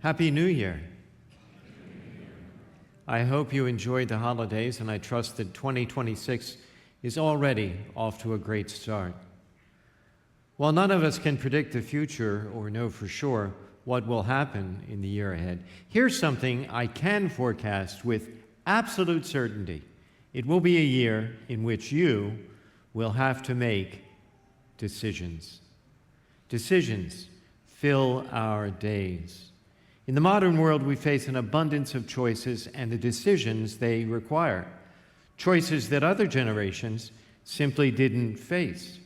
Happy New Year. I hope you enjoyed the holidays, and I trust that 2026 is already off to a great start. While none of us can predict the future or know for sure what will happen in the year ahead, here's something I can forecast with absolute certainty. It will be a year in which you will have to make decisions. Decisions fill our days. In the modern world, we face an abundance of choices and the decisions they require, choices that other generations simply didn't face.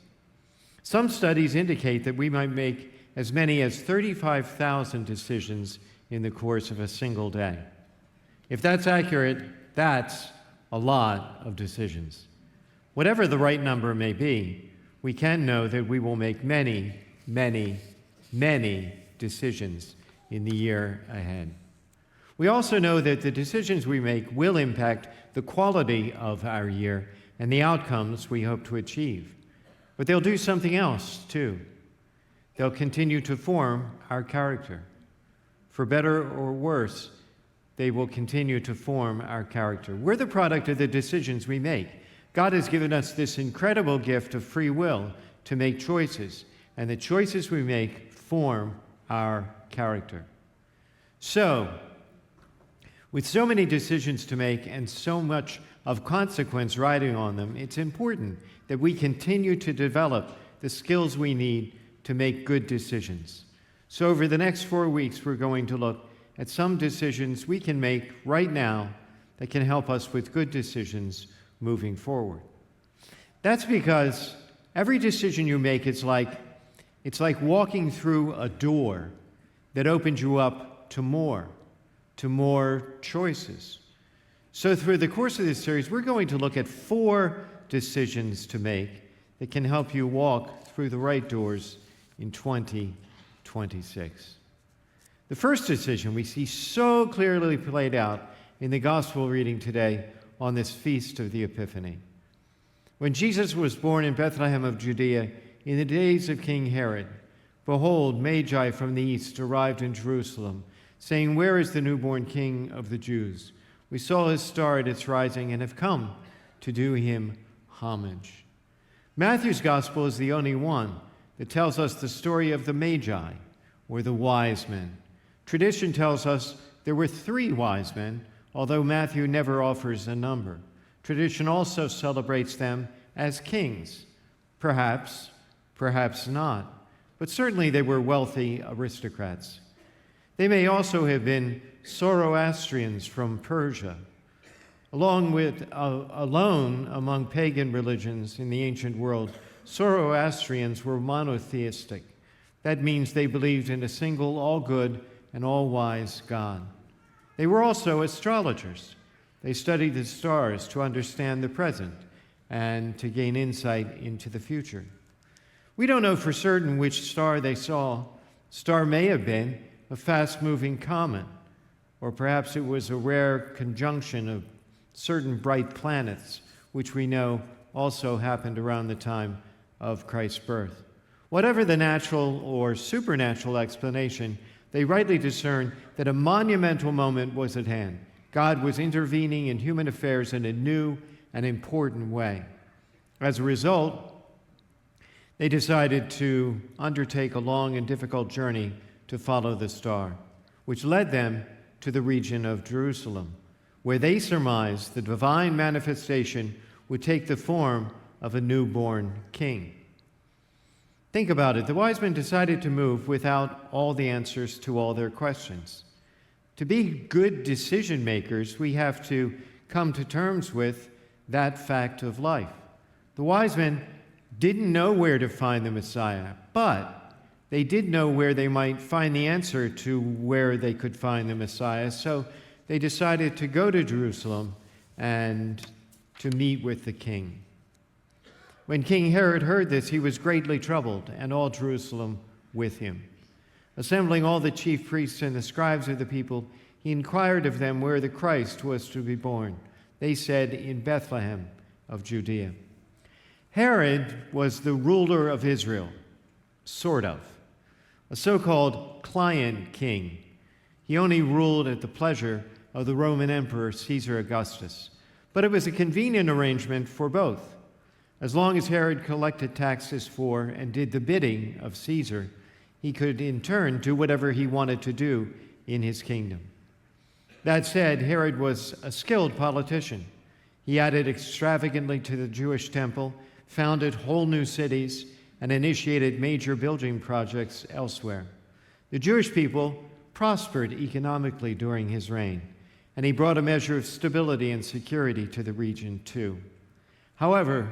Some studies indicate that we might make as many as 35,000 decisions in the course of a single day. If that's accurate, that's a lot of decisions. Whatever the right number may be, we can know that we will make many, many, many decisions in the year ahead. We also know that the decisions we make will impact the quality of our year and the outcomes we hope to achieve. But they'll do something else, too. They'll continue to form our character. For better or worse, they will continue to form our character. We're the product of the decisions we make. God has given us this incredible gift of free will to make choices, and the choices we make form our character. So, with so many decisions to make and so much of consequence riding on them, it's important that we continue to develop the skills we need to make good decisions. So over the next 4 weeks, we're going to look at some decisions we can make right now that can help us with good decisions moving forward. That's because every decision you make, it's like walking through a door that opens you up to more choices. So through the course of this series, we're going to look at 4 decisions to make that can help you walk through the right doors in 2026. The first decision we see so clearly played out in the gospel reading today on this feast of the Epiphany. When Jesus was born in Bethlehem of Judea in the days of King Herod, behold, Magi from the east arrived in Jerusalem, saying, "Where is the newborn King of the Jews? We saw his star at its rising and have come to do him homage." Matthew's gospel is the only one that tells us the story of the Magi, or the wise men. Tradition tells us there were 3 wise men, although Matthew never offers a number. Tradition also celebrates them as kings. Perhaps, perhaps not, but certainly they were wealthy aristocrats. They may also have been Zoroastrians from Persia. Alone among pagan religions in the ancient world, Zoroastrians were monotheistic. That means they believed in a single, all-good and all-wise God. They were also astrologers. They studied the stars to understand the present and to gain insight into the future. We don't know for certain which star they saw. Star may have been a fast-moving comet, or perhaps it was a rare conjunction of certain bright planets, which we know also happened around the time of Christ's birth. Whatever the natural or supernatural explanation, they rightly discerned that a monumental moment was at hand. God was intervening in human affairs in a new and important way. As a result, they decided to undertake a long and difficult journey to follow the star, which led them to the region of Jerusalem, where they surmised the divine manifestation would take the form of a newborn king. Think about it. The wise men decided to move without all the answers to all their questions. To be good decision makers, we have to come to terms with that fact of life. The wise men didn't know where to find the Messiah, but they did know where they might find the answer to where they could find the Messiah. So they decided to go to Jerusalem and to meet with the king. When King Herod heard this, he was greatly troubled, and all Jerusalem with him. Assembling all the chief priests and the scribes of the people, he inquired of them where the Christ was to be born. They said, "In Bethlehem of Judea." Herod was the ruler of Israel, sort of, a so-called client king. He only ruled at the pleasure of the Roman Emperor Caesar Augustus. But it was a convenient arrangement for both. As long as Herod collected taxes for and did the bidding of Caesar, he could in turn do whatever he wanted to do in his kingdom. That said, Herod was a skilled politician. He added extravagantly to the Jewish temple, founded whole new cities, and initiated major building projects elsewhere. The Jewish people prospered economically during his reign, and he brought a measure of stability and security to the region too. However,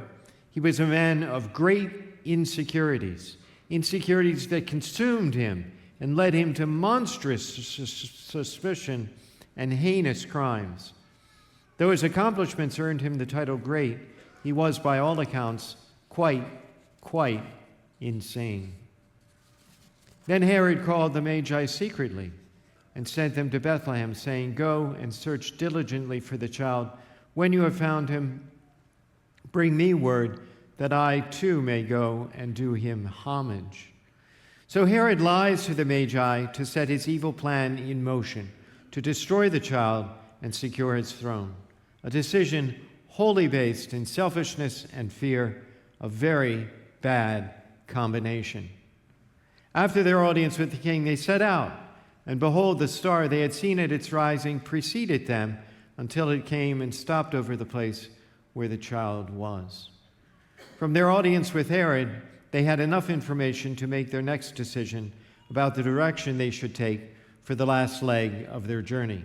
he was a man of great insecurities that consumed him and led him to monstrous suspicion and heinous crimes. Though his accomplishments earned him the title great, he was, by all accounts, quite insane. Then Herod called the Magi secretly and sent them to Bethlehem, saying, "Go and search diligently for the child. When you have found him, bring me word that I too may go and do him homage." So Herod lies to the Magi to set his evil plan in motion, to destroy the child and secure his throne. A decision wholly based in selfishness and fear, a very bad combination. After their audience with the king, they set out, and behold, the star they had seen at its rising preceded them until it came and stopped over the place where the child was. From their audience with Herod, they had enough information to make their next decision about the direction they should take for the last leg of their journey.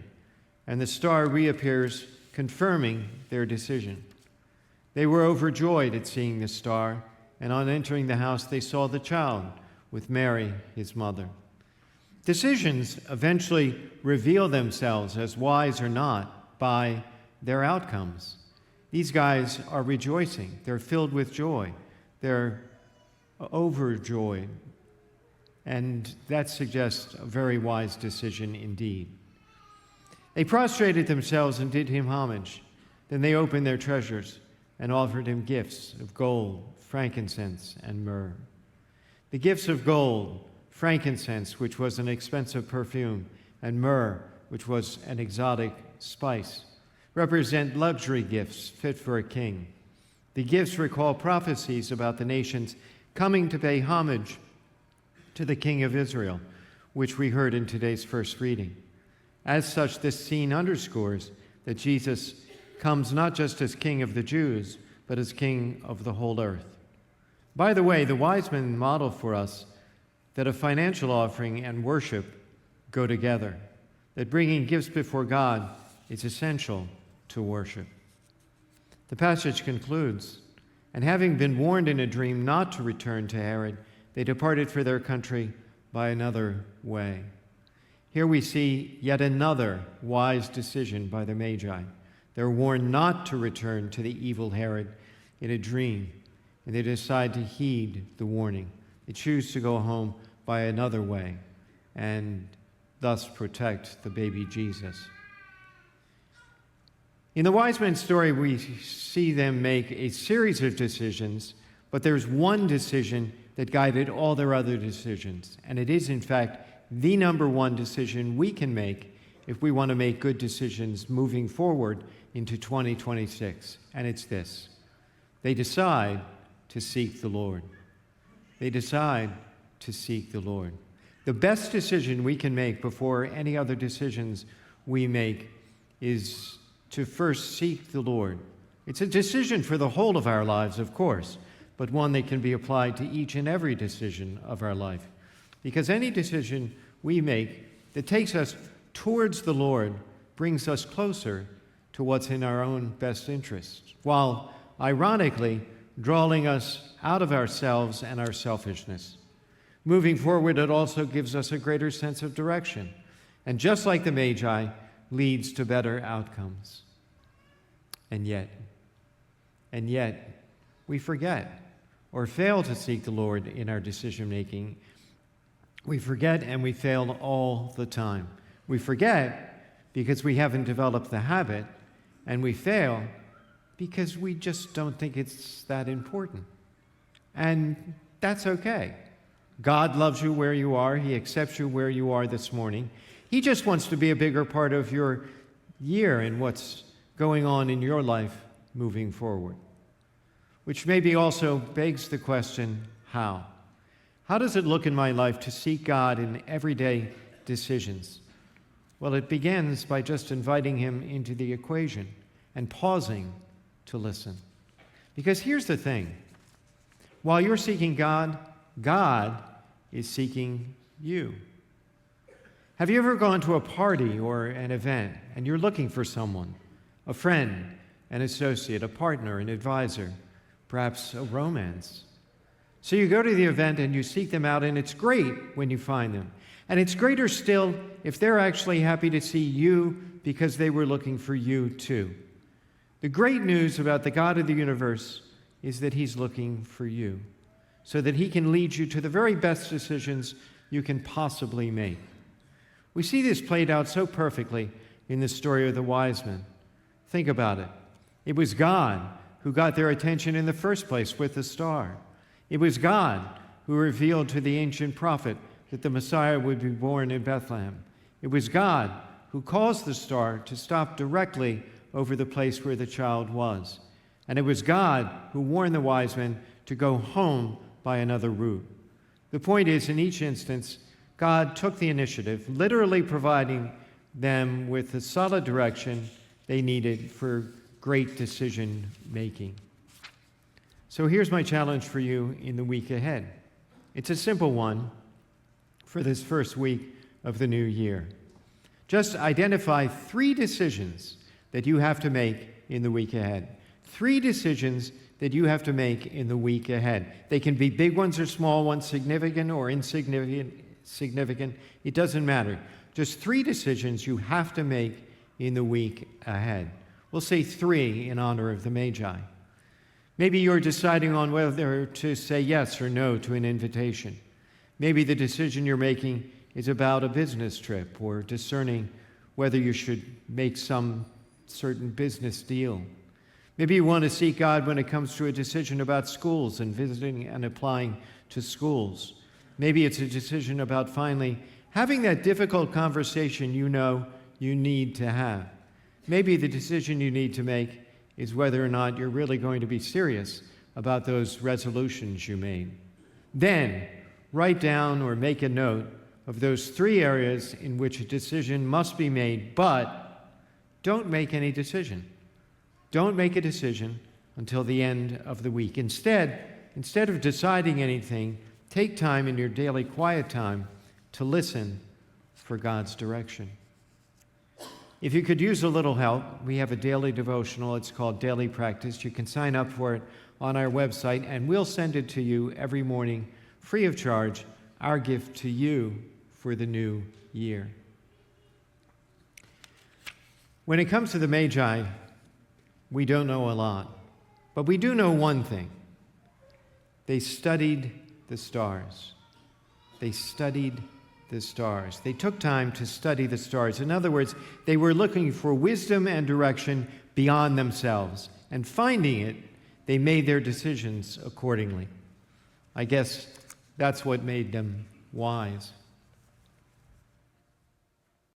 And the star reappears, confirming their decision. They were overjoyed at seeing the star, and on entering the house, they saw the child with Mary, his mother. Decisions eventually reveal themselves as wise or not by their outcomes. These guys are rejoicing. They're filled with joy. They're overjoyed. And that suggests a very wise decision indeed. They prostrated themselves and did him homage. Then they opened their treasures and offered him gifts of gold, frankincense, and myrrh. The gifts of gold, frankincense, which was an expensive perfume, and myrrh, which was an exotic spice, represent luxury gifts fit for a king. The gifts recall prophecies about the nations coming to pay homage to the King of Israel, which we heard in today's first reading. As such, this scene underscores that Jesus comes not just as King of the Jews, but as King of the whole earth. By the way, the wise men model for us that a financial offering and worship go together, that bringing gifts before God is essential to worship. The passage concludes, "And having been warned in a dream not to return to Herod, they departed for their country by another way." Here we see yet another wise decision by the Magi. They're warned not to return to the evil Herod in a dream, and they decide to heed the warning. They choose to go home by another way and thus protect the baby Jesus. In the wise men's story, we see them make a series of decisions, but there's one decision that guided all their other decisions, and it is, in fact, the number one decision we can make if we want to make good decisions moving forward into 2026, and it's this. They decide to seek the Lord. They decide to seek the Lord. The best decision we can make before any other decisions we make is to first seek the Lord. It's a decision for the whole of our lives, of course, but one that can be applied to each and every decision of our life. Because any decision we make that takes us towards the Lord brings us closer to what's in our own best interest, while ironically drawing us out of ourselves and our selfishness. Moving forward, it also gives us a greater sense of direction, and just like the Magi, leads to better outcomes. And yet, we forget or fail to seek the Lord in our decision-making. We forget and we fail all the time. We forget because we haven't developed the habit, and we fail because we just don't think it's that important. And that's okay. God loves you where you are. He accepts you where you are this morning. He just wants to be a bigger part of your year and what's going on in your life moving forward. Which maybe also begs the question, how? How does it look in my life to seek God in everyday decisions? Well, it begins by just inviting him into the equation and pausing to listen. Because here's the thing. While you're seeking God, God is seeking you. Have you ever gone to a party or an event and you're looking for someone, a friend, an associate, a partner, an advisor, perhaps a romance? So you go to the event and you seek them out, and it's great when you find them. And it's greater still if they're actually happy to see you because they were looking for you too. The great news about the God of the universe is that he's looking for you so that he can lead you to the very best decisions you can possibly make. We see this played out so perfectly in the story of the wise men. Think about it. It was God who got their attention in the first place with the star. It was God who revealed to the ancient prophet that the Messiah would be born in Bethlehem. It was God who caused the star to stop directly over the place where the child was. And it was God who warned the wise men to go home by another route. The point is, in each instance, God took the initiative, literally providing them with the solid direction they needed for great decision making. So here's my challenge for you in the week ahead. It's a simple one for this first week of the new year. Just identify 3 decisions that you have to make in the week ahead. 3 decisions that you have to make in the week ahead. They can be big ones or small ones, significant or insignificant. It doesn't matter. Just 3 decisions you have to make in the week ahead. We'll say 3 in honor of the Magi. Maybe you're deciding on whether to say yes or no to an invitation. Maybe the decision you're making is about a business trip or discerning whether you should make some certain business deal. Maybe you want to seek God when it comes to a decision about schools and visiting and applying to schools. Maybe it's a decision about finally having that difficult conversation you know you need to have. Maybe the decision you need to make is whether or not you're really going to be serious about those resolutions you made. Then, write down or make a note of those 3 areas in which a decision must be made, but don't make any decision. Don't make a decision until the end of the week. Instead of deciding anything, take time in your daily quiet time to listen for God's direction. If you could use a little help, we have a daily devotional. It's called Daily Practice. You can sign up for it on our website, and we'll send it to you every morning free of charge, our gift to you for the new year. When it comes to the Magi, we don't know a lot, but we do know one thing. They studied the stars. They studied the stars. They took time to study the stars. In other words, they were looking for wisdom and direction beyond themselves, and finding it, they made their decisions accordingly. I guess that's what made them wise.